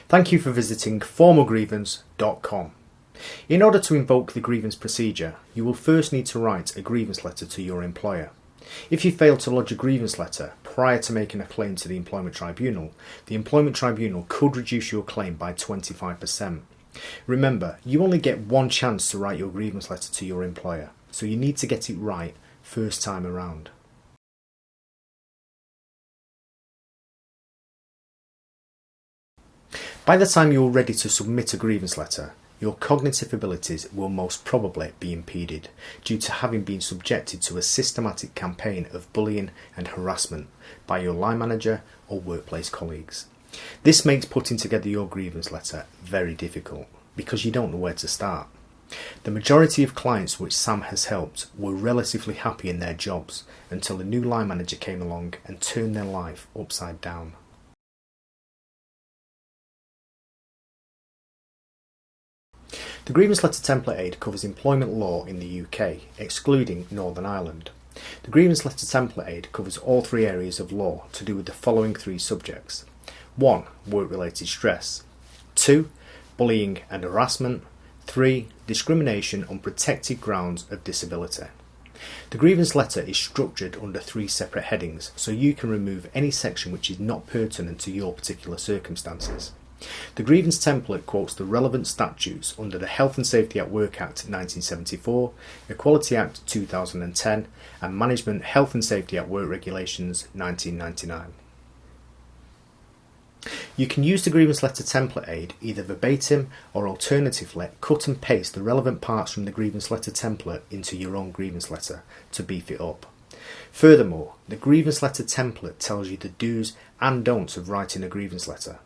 Thank you for visiting formalgrievance.com. In order to invoke the grievance procedure, you will first need to write a grievance letter to your employer. If you fail to lodge a grievance letter prior to making a claim to the Employment Tribunal, the Employment Tribunal could reduce your claim by 25%. Remember, you only get one chance to write your grievance letter to your employer, so you need to get it right first time around. By the time you are ready to submit a grievance letter, your cognitive abilities will most probably be impeded due to having been subjected to a systematic campaign of bullying and harassment by your line manager or workplace colleagues. This makes putting together your grievance letter very difficult because you don't know where to start. The majority of clients which Sam has helped were relatively happy in their jobs until a new line manager came along and turned their life upside down. The Grievance Letter Template Aid covers employment law in the UK, excluding Northern Ireland. The Grievance Letter Template Aid covers all three areas of law to do with the following three subjects. 1. Work-related stress. 2. Bullying and harassment. 3. Discrimination on protected grounds of disability. The grievance letter is structured under three separate headings, so you can remove any section which is not pertinent to your particular circumstances. The grievance template quotes the relevant statutes under the Health and Safety at Work Act 1974, Equality Act 2010 and Management Health and Safety at Work Regulations 1999. You can use the grievance letter template aid either verbatim or alternatively cut and paste the relevant parts from the grievance letter template into your own grievance letter to beef it up. Furthermore, the grievance letter template tells you the do's and don'ts of writing a grievance letter.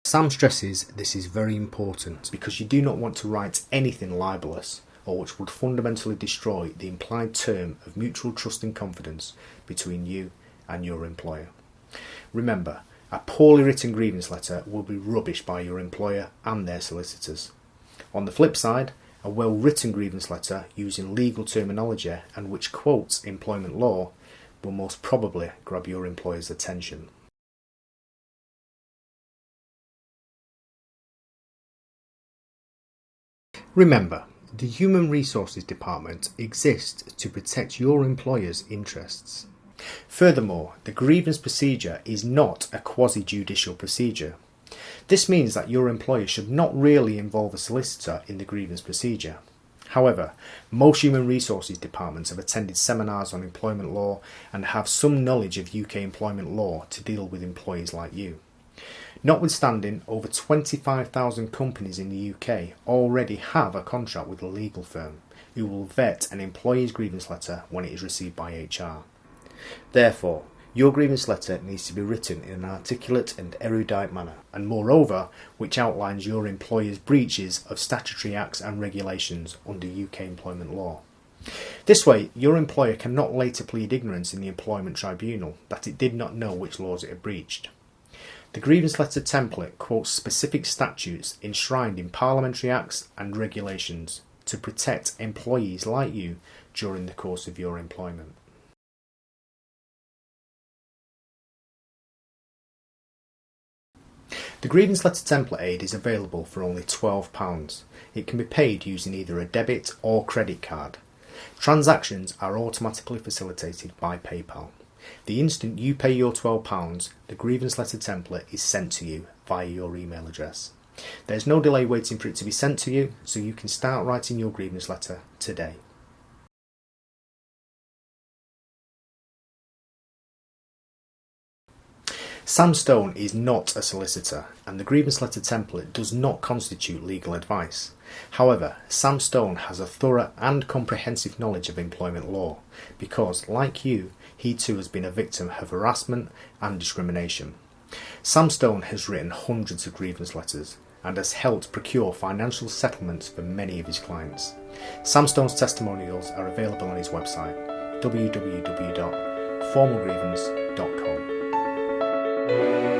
Sam stresses this is very important because you do not want to write anything libelous or which would fundamentally destroy the implied term of mutual trust and confidence between you and your employer. Remember, a poorly written grievance letter will be rubbish by your employer and their solicitors. On the flip side, a well-written grievance letter using legal terminology and which quotes employment law will most probably grab your employer's attention. Remember, the Human Resources Department exists to protect your employer's interests. Furthermore, the grievance procedure is not a quasi-judicial procedure. This means that your employer should not really involve a solicitor in the grievance procedure. However, most human resources departments have attended seminars on employment law and have some knowledge of UK employment law to deal with employees like you. Notwithstanding, over 25,000 companies in the UK already have a contract with a legal firm who will vet an employee's grievance letter when it is received by HR. Therefore, your grievance letter needs to be written in an articulate and erudite manner, and moreover, which outlines your employer's breaches of statutory acts and regulations under UK employment law. This way, your employer cannot later plead ignorance in the Employment Tribunal that it did not know which laws it had breached. The grievance letter template quotes specific statutes enshrined in parliamentary acts and regulations to protect employees like you during the course of your employment. The grievance letter template aid is available for only £12. It can be paid using either a debit or credit card. Transactions are automatically facilitated by PayPal. The instant you pay your £12, the grievance letter template is sent to you via your email address. There's no delay waiting for it to be sent to you, so you can start writing your grievance letter today. Sam Stone is not a solicitor, and the grievance letter template does not constitute legal advice. However, Sam Stone has a thorough and comprehensive knowledge of employment law because, like you, he too has been a victim of harassment and discrimination. Sam Stone has written hundreds of grievance letters and has helped procure financial settlements for many of his clients. Sam Stone's testimonials are available on his website, www.formalgrievance.com.